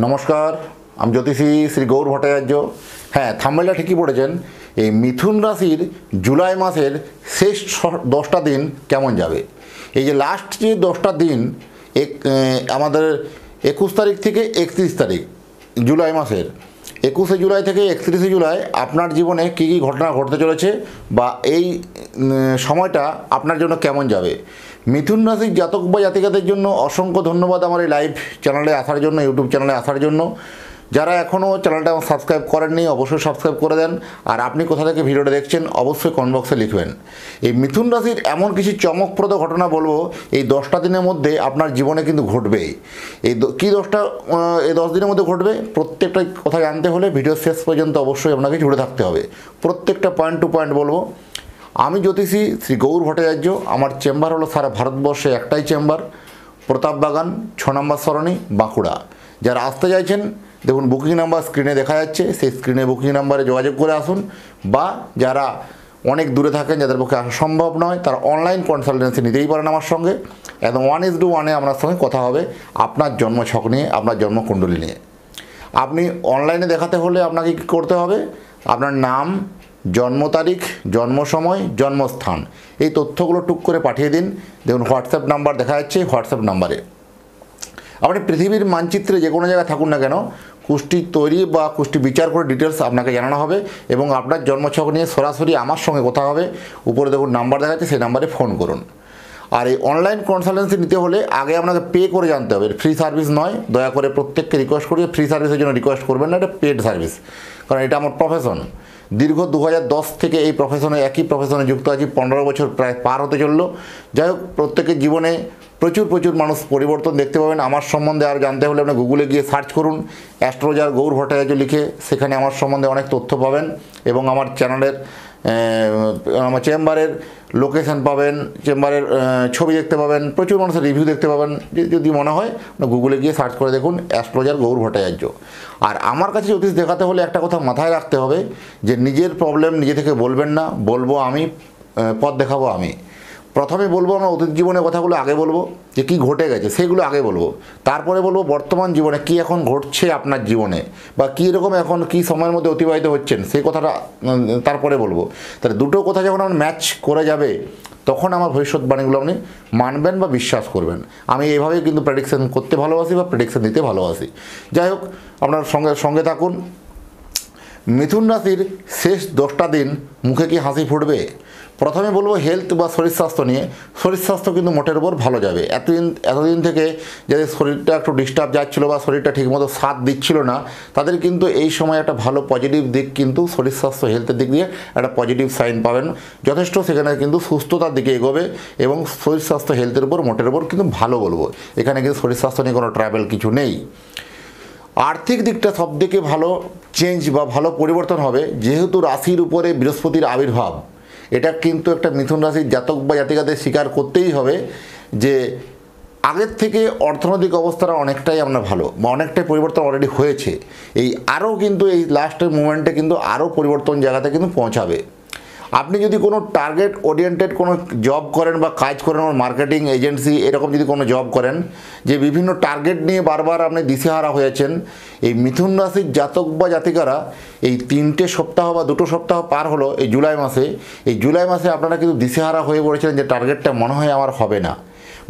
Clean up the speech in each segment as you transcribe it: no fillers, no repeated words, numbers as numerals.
নমস্কার, আমি জ্যোতিষী শ্রী গৌর ভট্টাচার্য। হ্যাঁ, থাম্বনেলটা ঠিকই পড়েছেন। এই মিথুন রাশির জুলাই মাসের শেষ 10টা দিন কেমন যাবে। এই যে লাস্ট যে 10টা দিন আমাদের 21 তারিখ থেকে 31 তারিখ জুলাই মাসের, 21শে জুলাই থেকে 31শে জুলাই আপনার জীবনে কী কী ঘটনা ঘটতে চলেছে বা এই সময়টা আপনার জন্য কেমন যাবে। মিথুন রাশির জাতক বা জাতিকাদের জন্য অসংখ্য ধন্যবাদ আমার এই লাইভ চ্যানেলে আসার জন্য, ইউটিউব চ্যানেলে আসার জন্য। যারা এখনও চ্যানেলটা সাবস্ক্রাইব করেননি অবশ্যই সাবস্ক্রাইব করে দেন। আর আপনি কোথা থেকে ভিডিওটা দেখছেন অবশ্যই কমেন্ট বক্সে লিখবেন। এই মিথুন রাশির এমন কিছু চমকপ্রদ ঘটনা বলবো এই 10টা দিনের মধ্যে আপনার জীবনে কিন্তু ঘটবেই। এই কী 10 দিনের মধ্যে ঘটবে প্রত্যেকটা কথা জানতে হলে ভিডিও শেষ পর্যন্ত অবশ্যই আপনাকে জুড়ে থাকতে হবে। প্রত্যেকটা পয়েন্ট টু পয়েন্ট বলবো। আমি জ্যোতিষী শ্রী গৌর ভট্টাচার্য। আমার চেম্বার হলো সারা ভারতবর্ষে একটাই চেম্বার, প্রতাপবাগান 6 নম্বর সরণি, বাঁকুড়া। যারা আসতে চাইছেন দেখুন বুকিং নাম্বার স্ক্রিনে দেখা যাচ্ছে, সেই স্ক্রিনে বুকিং নাম্বারে যোগাযোগ করে আসুন। বা যারা অনেক দূরে থাকেন, যাদের পক্ষে আসা সম্ভব নয়, তারা অনলাইন কনসালটেন্সি নিতেই পারেন আমার সঙ্গে। একদম 1:1 আপনার সঙ্গে কথা হবে আপনার জন্মছক নিয়ে, আপনার জন্মকুণ্ডলী নিয়ে। আপনি অনলাইনে দেখাতে হলে আপনাকে কী করতে হবে, আপনার নাম, জন্ম তারিখ, জন্ম সময়, জন্মস্থান, এই তথ্যগুলো টুক করে পাঠিয়ে দিন। দেখুন হোয়াটসঅ্যাপ নাম্বার দেখা যাচ্ছে, হোয়াটসঅ্যাপ নাম্বারে আপনি পৃথিবীর মানচিত্রে যে কোনো জায়গায় থাকুন না কেন, কুষ্টি তৈরি বা কুষ্টি বিচার করে ডিটেলস আপনাকে জানানো হবে এবং আপনার জন্মছক নিয়ে সরাসরি আমার সঙ্গে কথা হবে। উপরে দেখুন নাম্বার দেখা যাচ্ছে, সেই নাম্বারে ফোন করুন। আর এই অনলাইন কনসালটেন্সি নিতে হলে আগে আপনাকে পে করে জানতে হবে। ফ্রি সার্ভিস নয়, দয়া করে প্রত্যেককে রিকোয়েস্ট করি ফ্রি সার্ভিসের জন্য রিকোয়েস্ট করবেন না, এটা পেড সার্ভিস। কারণ এটা আমার প্রফেশন। দীর্ঘ 2010 থেকে এই প্রফেশনে, একই প্রফেশনে যুক্ত আছি, 15 বছর প্রায় পার হতে চললো। যাই হোক, প্রত্যেকের জীবনে প্রচুর মানুষ পরিবর্তন দেখতে পাবেন। আমার সম্বন্ধে আর জানতে হলে আপনি গুগলে গিয়ে সার্চ করুন অ্যাস্ট্রোলজার গৌর ভট্টাচার্য লিখে, সেখানে আমার সম্বন্ধে অনেক তথ্য পাবেন এবং আমার চ্যানেলের আমার চেম্বারের লোকেশন পাবেন, চেম্বারের ছবি দেখতে পাবেন, প্রচুর মানুষের রিভিউ দেখতে পাবেন। যদি মনে হয় গুগলে গিয়ে সার্চ করে দেখুন অ্যাস্ট্রোলজার গৌর ভট্টাচার্য। আর আমার কাছে জ্যোতিষ দেখাতে হলে একটা কথা মাথায় রাখতে হবে যে নিজের প্রবলেম নিজে থেকে বলবেন না, বলবো আমি, পথ দেখাবো আমি। প্রথমে বলবো আমরা অতীত জীবনের কথাগুলো আগে বলবো, যে কী ঘটে গেছে সেগুলো আগে বলবো। তারপরে বলবো বর্তমান জীবনে কী এখন ঘটছে আপনার জীবনে, বা কী রকম এখন কী সময়ের মধ্যে অতিবাহিত হচ্ছেন সেই কথাটা তারপরে বলবো। তাহলে দুটো কথা যখন আমার ম্যাচ করে যাবে তখন আমার ভবিষ্যৎবাণীগুলো আপনি মানবেন বা বিশ্বাস করবেন। আমি এইভাবেই কিন্তু প্রেডিকশন করতে ভালোবাসি বা প্রেডিকশন দিতে ভালোবাসি। যাই হোক, আপনার সঙ্গে থাকুন। মিথুন রাশির শেষ 10টা দিন মুখে কি হাসি ফুটবে? প্রথমে বলবো হেলথ বা শরীর স্বাস্থ্য নিয়ে। শরীর স্বাস্থ্য কিন্তু মোটের উপর ভালো যাবে। এতদিন থেকে যাদের শরীরটা একটু ডিস্টার্ব যাচ্ছিলো বা শরীরটা ঠিকমতো সাথ দিচ্ছিল না, তাদের কিন্তু এই সময় একটা ভালো পজিটিভ দিক, কিন্তু শরীর স্বাস্থ্য হেলথের দিক দিয়ে একটা পজিটিভ সাইন পাবেন যথেষ্ট। সেখানে কিন্তু সুস্থতার দিকে এগোবে এবং শরীর স্বাস্থ্য হেলথের উপর মোটের উপর কিন্তু ভালো বলবো। এখানে কিন্তু শরীর স্বাস্থ্য নিয়ে কোনো ট্রাভেল কিছু নেই। আর্থিক দিকটা সবথেকে ভালো চেঞ্জ বা ভালো পরিবর্তন হবে, যেহেতু রাশির উপরে বৃহস্পতির আবির্ভাব। এটা কিন্তু একটা মিথুন রাশির জাতক বা জাতিকাদের স্বীকার করতেই হবে যে আগের থেকে অর্থনৈতিক অবস্থাটা অনেকটাই আপনার ভালো বা অনেকটাই পরিবর্তন অলরেডি হয়েছে। এই আরও কিন্তু এই লাস্টের মুমেন্টে কিন্তু আরও পরিবর্তন জায়গাতে কিন্তু পৌঁছাবে। আপনি যদি কোনো টার্গেট ওরিয়েন্টেড কোনো জব করেন বা কাজ করেন, মার্কেটিং এজেন্সি এরকম যদি কোনো জব করেন, যে বিভিন্ন টার্গেট নিয়ে বারবার আপনি দিশেহারা হয়েছেন, এই মিথুন রাশির জাতক বা জাতিকারা এই 3টে সপ্তাহ বা 2টো সপ্তাহ পার হলো এই জুলাই মাসে। এই জুলাই মাসে আপনারা কিন্তু দিশেহারা হয়ে পড়েছিলেন যে টার্গেটটা মনে হয় আমার হবে না,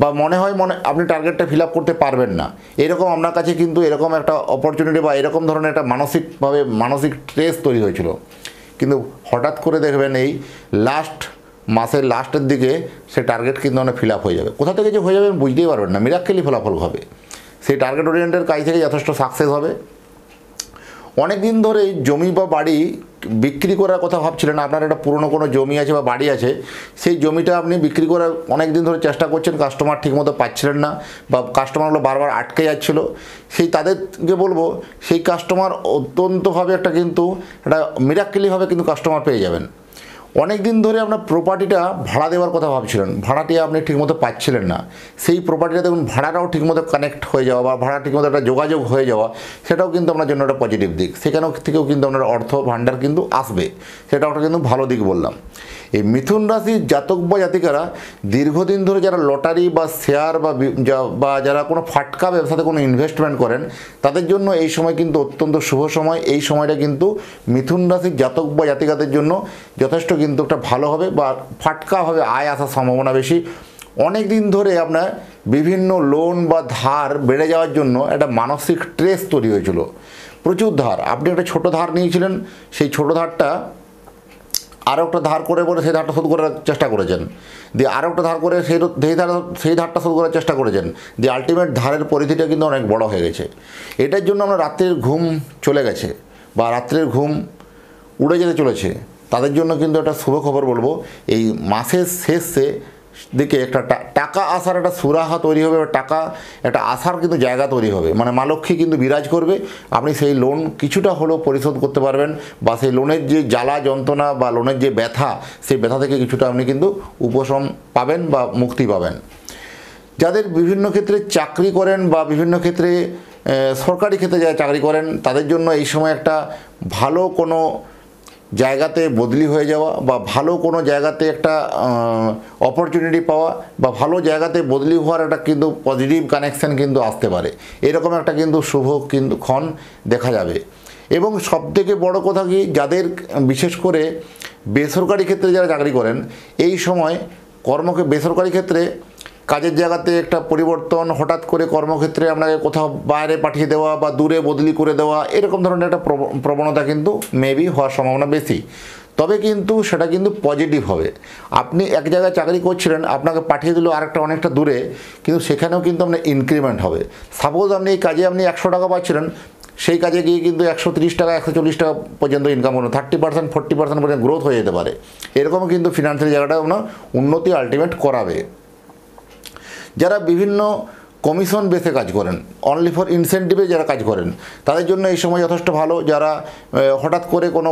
বা মনে আপনি টার্গেটটা ফিল আপ করতে পারবেন না। এরকম আপনার কাছে কিন্তু এরকম একটা অপরচুনিটি বা এরকম ধরনের একটা মানসিক স্ট্রেস তৈরি হয়েছিল। কিন্তু হঠাৎ করে দেখবেন এই মাসের লাস্টের দিকে সে টার্গেট কিন্তু অনেক ফিল আপ হয়ে যাবে। কোথা থেকে যে হয়ে যাবে বুঝতেই পারবেন না, মিরাক্কেলি ফলাফল হবে। সেই টার্গেট ওরিয়েন্টেড কাজ থেকে যথেষ্ট সাকসেস হবে। অনেক দিন ধরে জমি বা বাড়ি বিক্রি করার কথা ভাবছিলেন, আপনার একটা পুরনো কোনো জমি আছে বা বাড়ি আছে, সেই জমিটা আপনি বিক্রি করার অনেক দিন ধরে চেষ্টা করছেন, কাস্টমার ঠিকমতো পাচ্ছিলেন না বা কাস্টমারগুলো বারবার আটকে যাচ্ছিলো। তাদেরকে বলবো সেই কাস্টমার অত্যন্তভাবে কিন্তু একটা মিরাক্কেলিভাবে কিন্তু কাস্টমার পেয়ে যাবেন। অনেক দিন ধরে আপনার প্রপার্টিটা ভাড়া দেওয়ার কথা ভাবছিলেন, ভাড়াটি আপনি ঠিকমতো পাচ্ছিলেন না, সেই প্রপার্টিটা দেখুন ভাড়াটাও ঠিকমতো কানেক্ট হয়ে যাওয়া বা ভাড়া ঠিকমতো একটা যোগাযোগ হয়ে যাওয়া, সেটাও কিন্তু আপনার জন্য একটা পজিটিভ দিক। সেখানেও থেকেও কিন্তু আপনার অর্থ ভাণ্ডার কিন্তু আসবে, সেটাও একটা কিন্তু ভালো দিক বললাম। এই মিথুন রাশির জাতক বা জাতিকারা দীর্ঘদিন ধরে যারা লটারি বা শেয়ার বা যারা কোনো ফাটকা ব্যবসাতে কোনো ইনভেস্টমেন্ট করেন তাদের জন্য এই সময় কিন্তু অত্যন্ত শুভ সময়। এই সময়টা কিন্তু মিথুন রাশির জাতক বা জাতিকাদের জন্য যথেষ্ট কিন্তু একটা ভালো হবে বা ফাটকাভাবে আয় আসার সম্ভাবনা বেশি। অনেক দিন ধরে আপনার বিভিন্ন লোন বা ধার বেড়ে যাওয়ার জন্য একটা মানসিক স্ট্রেস তৈরি হয়েছিল, প্রচুর ধার। আপনি একটা ছোট ধার নিয়েছিলেন, সেই ছোট ধারটা আরও একটা ধার করে সেই ধারটা শোধ করার চেষ্টা করেছেন, দিয়ে আরও একটা ধার করে সেই ধারটা শোধ করার চেষ্টা করেছেন, দিয়ে আলটিমেট ধারের পরিধিটা কিন্তু অনেক বড় হয়ে গেছে। এটার জন্য আমরা রাত্রের ঘুম চলে গেছে বা রাত্রের ঘুম উড়ে যেতে চলেছে, তাদের জন্য কিন্তু একটা শুভ খবর বলবো। এই মাসের শেষে দিকে একটা টাকা আসার একটা সুরাহা তৈরি হবে, টাকা একটা আসার কিন্তু জায়গা তৈরি হবে, মানে মা লক্ষ্মী কিন্তু বিরাজ করবে। আপনি সেই লোন কিছুটা হলেও পরিশোধ করতে পারবেন বা সেই লোনের যে জ্বালা যন্ত্রণা বা লোনের যে ব্যথা, সেই ব্যথা থেকে কিছুটা আপনি কিন্তু উপশম পাবেন বা মুক্তি পাবেন। যাদের বিভিন্ন ক্ষেত্রে চাকরি করেন বা বিভিন্ন ক্ষেত্রে সরকারি ক্ষেত্রে যারা চাকরি করেন তাদের জন্য এই সময় একটা ভালো কোনো জায়গাতে বদলি হয়ে যাওয়া বা ভালো কোনো জায়গাতে একটা অপরচুনিটি পাওয়া বা ভালো জায়গাতে বদলি হওয়ার একটা কিন্তু পজিটিভ কানেকশান কিন্তু আসতে পারে, এরকম একটা কিন্তু শুভ কিন্তু ক্ষণ দেখা যাবে। এবং সবথেকে বড় কথা কি, যাদের বিশেষ করে বেসরকারি ক্ষেত্রে যারা চাকরি করেন এই সময় বেসরকারি ক্ষেত্রে কাজের জায়গাতে একটা পরিবর্তন, হঠাৎ করে কর্মক্ষেত্রে আপনাকে কোথাও বাইরে পাঠিয়ে দেওয়া বা দূরে বদলি করে দেওয়া, এরকম ধরনের একটা প্রবণতা কিন্তু মেবি হওয়ার সম্ভাবনা বেশি। তবে কিন্তু সেটা কিন্তু পজিটিভ হবে। আপনি এক জায়গায় চাকরি করছিলেন, আপনাকে পাঠিয়ে দিল আরেকটা অনেকটা দূরে, কিন্তু সেখানেও কিন্তু আপনার ইনক্রিমেন্ট হবে। সাপোজ আপনি এই কাজে আপনি 100 টাকা পাচ্ছিলেন, সেই কাজে গিয়ে কিন্তু 130 টাকা 140 টাকা পর্যন্ত ইনকাম করুন, 30% 40% পর্যন্ত গ্রোথ হয়ে যেতে পারে। এরকম কিন্তু ফিনান্সিয়াল জায়গাটা আপনার উন্নতি আলটিমেট করাবে। যারা বিভিন্ন কমিশন বেসে কাজ করেন, অনলি ফর ইনসেন্টিভে যারা কাজ করেন তাদের জন্য এই সময় যথেষ্ট ভালো। যারা হঠাৎ করে কোনো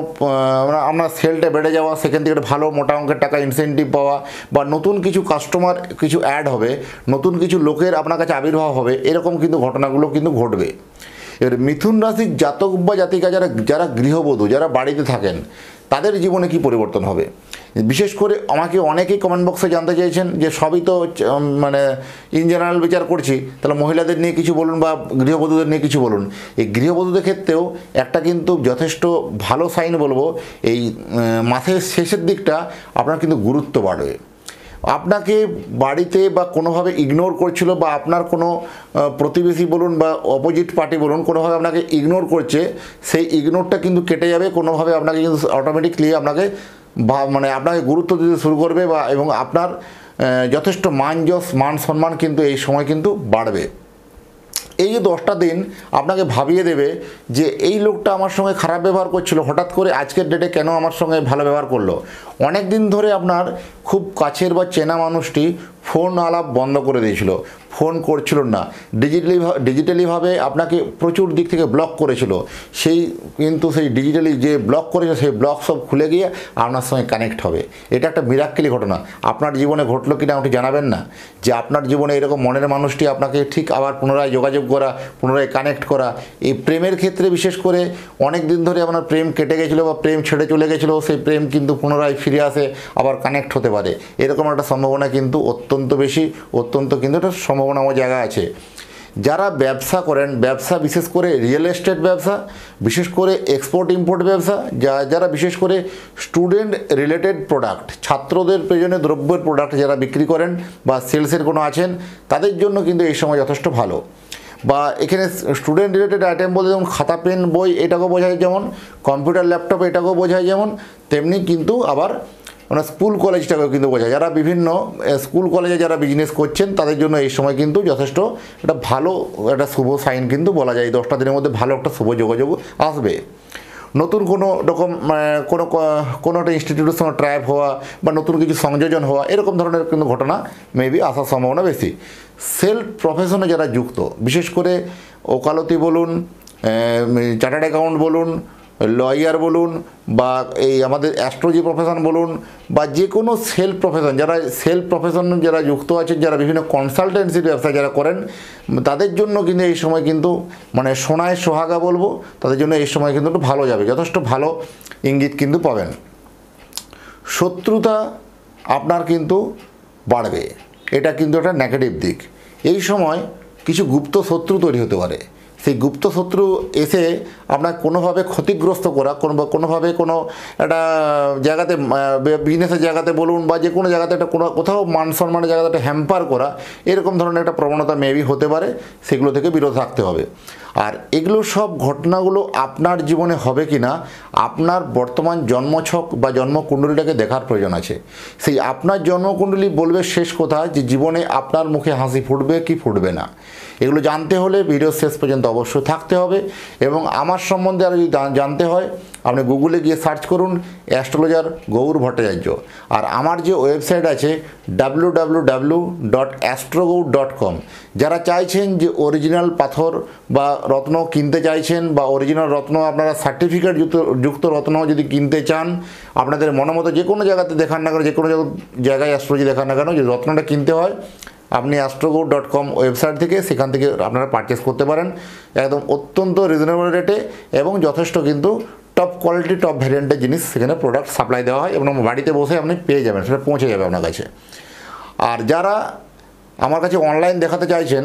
আপনার সেলটা বেড়ে যাওয়া, সেখান থেকে ভালো মোটা অঙ্কের টাকা ইনসেন্টিভ পাওয়া বা নতুন কিছু কাস্টমার কিছু অ্যাড হবে, নতুন কিছু লোকের আপনার কাছে আবির্ভাব হবে, এরকম কিন্তু ঘটনাগুলো কিন্তু ঘটবে। এবার মিথুন রাশির জাতক বা জাতিকা যারা গৃহবধূ, যারা বাড়িতে থাকেন তাদের জীবনে কি পরিবর্তন হবে, বিশেষ করে আমাকে অনেকেই কমেন্ট বক্সে জানতে চাইছেন যে সবই তো মানে ইন জেনারেল বিচার করছি, তাহলে মহিলাদের নিয়ে কিছু বলুন বা গৃহবধূদের নিয়ে কিছু বলুন। এই গৃহবধূদের ক্ষেত্রেও একটা কিন্তু যথেষ্ট ভালো সাইন বলবো, এই মাসের শেষের দিকটা আপনার কিন্তু গুরুত্ব বাড়বে। আপনাকে বাড়িতে বা কোনোভাবে ইগনোর করছিল বা আপনার কোনো প্রতিবেশী বলুন বা অপোজিট পার্টি বলুন কোনোভাবে আপনাকে ইগনোর করছে, সেই ইগনোরটা কিন্তু কেটে যাবে। কোনোভাবে আপনাকে কিন্তু অটোমেটিকলি আপনাকে আপনাকে গুরুত্ব দিতে শুরু করবে বা এবং আপনার যথেষ্ট মান সম্মান কিন্তু এই সময় কিন্তু বাড়বে। এই যে 10টা দিন আপনাকে ভাবিয়ে দেবে যে এই লোকটা আমার সঙ্গে খারাপ ব্যবহার করছিল, হঠাৎ করে আজকের ডেটে কেন আমার সঙ্গে ভালো ব্যবহার করলো। অনেক দিন ধরে আপনার খুব কাছের বা চেনা মানুষটি ফোন আলাপ বন্ধ করে দিয়েছিল, ফোন করছিল না, ডিজিটালিভাবে আপনাকে প্রচুর দিক থেকে ব্লক করেছিল, সেই ডিজিটালি যে ব্লক করেছিল সেই ব্লক সব খুলে গিয়ে আপনার সঙ্গে কানেক্ট হবে। এটা একটা মিরাক্কেলি ঘটনা। আপনার জীবনে ঘটলো কিনা আপনি জানাবেন না, যে আপনার জীবনে এরকম মনের মানুষটি আপনাকে ঠিক আবার পুনরায় যোগাযোগ করা, পুনরায় কানেক্ট করা। এই প্রেমের ক্ষেত্রে বিশেষ করে অনেক দিন ধরে আপনার প্রেম কেটে গেছিলো বা প্রেম ছেড়ে চলে গেছিলো, সেই প্রেম কিন্তু পুনরায় ফিরে আসে, আবার কানেক্ট হতে পারে, এরকম একটা সম্ভাবনা কিন্তু অত্যন্ত বেশি, কিন্তু একটা সম্ভাবনা আমার জায়গা আছে। যারা ব্যবসা করেন, ব্যবসা বিশেষ করে রিয়েল এস্টেট ব্যবসা, বিশেষ করে এক্সপোর্ট ইম্পোর্ট ব্যবসা, যারা বিশেষ করে স্টুডেন্ট রিলেটেড প্রোডাক্ট, ছাত্রদের প্রয়োজনীয় দ্রব্যের প্রোডাক্ট যারা বিক্রি করেন বা সেলসের কোনো আছেন, তাদের জন্য কিন্তু এই সময় যথেষ্ট ভালো। বা এখানে স্টুডেন্ট রিলেটেড আইটেম বলতে যেমন খাতা পেন বই এটাকেও বোঝায়, যেমন কম্পিউটার ল্যাপটপ এটাকেও বোঝায়, যেমন তেমনি কিন্তু আবার স্কুল কলেজটাকেও কিন্তু বোঝায়। যারা বিভিন্ন স্কুল কলেজে যারা বিজনেস করছেন তাদের জন্য এই সময় কিন্তু যথেষ্ট একটা ভালো একটা শুভ সাইন কিন্তু বলা যায়। 10টা দিনের মধ্যে ভালো একটা শুভ যোগাযোগ আসবে। নতুন কোনো রকম কোনো একটা ইনস্টিটিউটের সঙ্গে ট্রাইপ হওয়া বা নতুন কিছু সংযোজন হওয়া, এরকম ধরনের কিন্তু ঘটনা মেবি আসার সম্ভাবনা বেশি। সেলফ প্রফেশনে যারা যুক্ত, বিশেষ করে ওকালতি বলুন, চার্টার্ড অ্যাকাউন্ট বলুন, লয়ার বলুন বা এই আমাদের অ্যাস্ট্রোলজি প্রফেশন বলুন বা যে কোনো সেলফ প্রফেশন যারা যুক্ত আছেন, যারা বিভিন্ন কনসালটেন্সির ব্যবসা যারা করেন, তাদের জন্য কিন্তু এই সময় কিন্তু সোনায় সোহাগা বলবো, তাদের জন্য এই সময় কিন্তু একটু ভালো যাবে, যথেষ্ট ভালো ইঙ্গিত কিন্তু পাবেন। শত্রুতা আপনার কিন্তু বাড়বে, এটা কিন্তু একটা নেগেটিভ দিক। এই সময় কিছু গুপ্ত শত্রু তৈরি হতে পারে, সেই গুপ্ত শত্রু এসে আপনার কোনোভাবে ক্ষতিগ্রস্ত করা, কোনোভাবে কোনো একটা জায়গাতে, বিজনেসের জায়গাতে বলুন বা যে কোনো জায়গাতে একটা কোথাও মান সম্মানের জায়গাতে একটা হ্যাম্পার করা, এরকম ধরনের একটা প্রবণতা মেবি হতে পারে। সেগুলো থেকে বিরত থাকতে হবে। আর এগুলো সব ঘটনাগুলো আপনার জীবনে হবে কি না, আপনার বর্তমান জন্মছক বা জন্মকুণ্ডলীটাকে দেখার প্রয়োজন আছে। সেই আপনার জন্মকুণ্ডলী বলবে শেষ কথা যে জীবনে আপনার মুখে হাসি ফুটবে কি ফুটবে না। এগুলো জানতে হলে ভিডিও শেষ পর্যন্ত অবশ্যই থাকতে হবে। এবং আমার সম্বন্ধে আর যদি জানতে হয়, আপনি গুগলে গিয়ে সার্চ করুন অ্যাস্ট্রোলজার গৌর ভট্টাচার্য। আর আমার যে ওয়েবসাইট আছে www.astrogour.com, যারা চাইছেন যে অরিজিনাল পাথর বা রত্ন কিনতে চাইছেন বা অরিজিনাল রত্ন আপনারা সার্টিফিকেট যুক্ত রত্ন যদি কিনতে চান, আপনাদের মনোমতো যে কোনো জায়গাতে দেখান না কেন, যে কোনো জায়গায় অ্যাস্ট্রোলজি দেখান না কেন, যদি রত্নটা কিনতে হয় আপনি astrogour.com ওয়েবসাইট থেকে সেখান থেকে আপনারা পারচেস করতে পারেন একদম অত্যন্ত রিজনেবল রেটে, এবং যথেষ্ট কিন্তু টপ কোয়ালিটি টপ ভ্যারিয়েন্টের জিনিস সেখানে প্রোডাক্ট সাপ্লাই দেওয়া হয় এবং বাড়িতে বসে আপনি পেয়ে যাবেন, সেটা পৌঁছে যাবে আপনার কাছে। আর যারা আমার কাছে অনলাইন দেখাতে চাইছেন,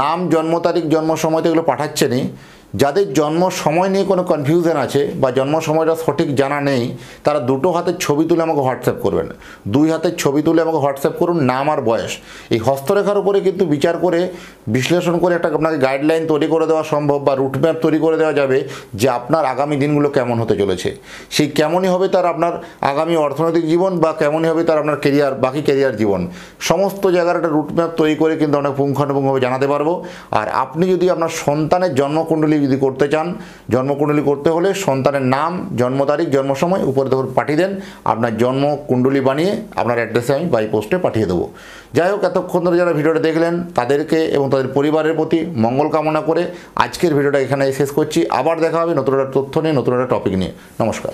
নাম, জন্ম তারিখ, জন্ম সময় তো এগুলো পাঠাচ্ছেনই, যাদের জন্ম সময় নিয়ে কোনো কনফিউশন আছে বা জন্ম সময়টা সঠিক জানা নেই, তারা দুটো হাতের ছবি তুলে আমাকে হোয়াটসঅ্যাপ করবেন। দুই হাতের ছবি তুলে আমাকে হোয়াটসঅ্যাপ করুন, নাম আর বয়স। এই হস্তরেখার উপরে কিন্তু বিচার করে বিশ্লেষণ করে একটা আপনাকে গাইডলাইন তৈরি করে দেওয়া সম্ভব বা রুটম্যাপ তৈরি করে দেওয়া যাবে যে আপনার আগামী দিনগুলো কেমন হতে চলেছে। সেই কেমনই হবে তার আপনার আগামী অর্থনৈতিক জীবন বা কেমনই হবে তার আপনার কেরিয়ার, বাকি কেরিয়ার জীবন, সমস্ত জায়গার একটা রুটম্যাপ তৈরি করে কিন্তু অনেক পুঙ্খানুপুঙ্খভাবে জানাতে পারবো। আর আপনি যদি আপনার সন্তানের জন্মকুণ্ডলী যদি করতে চান, জন্মকুণ্ডলী করতে হলে সন্তানের নাম, জন্ম তারিখ, জন্ম সময় উপরে দেখুন পাঠিয়ে দেন, আপনার জন্মকুণ্ডলী বানিয়ে আপনার অ্যাড্রেসে আমি বাই পোস্টে পাঠিয়ে দেবো। যাই হোক, এতক্ষণ ধরে যারা ভিডিওটা দেখলেন তাদেরকে এবং তাদের পরিবারের প্রতি মঙ্গল কামনা করে আজকের ভিডিওটা এখানে শেষ করছি। আবার দেখা হবে নতুন একটা তথ্য নিয়ে, নতুন একটা টপিক নিয়ে। নমস্কার।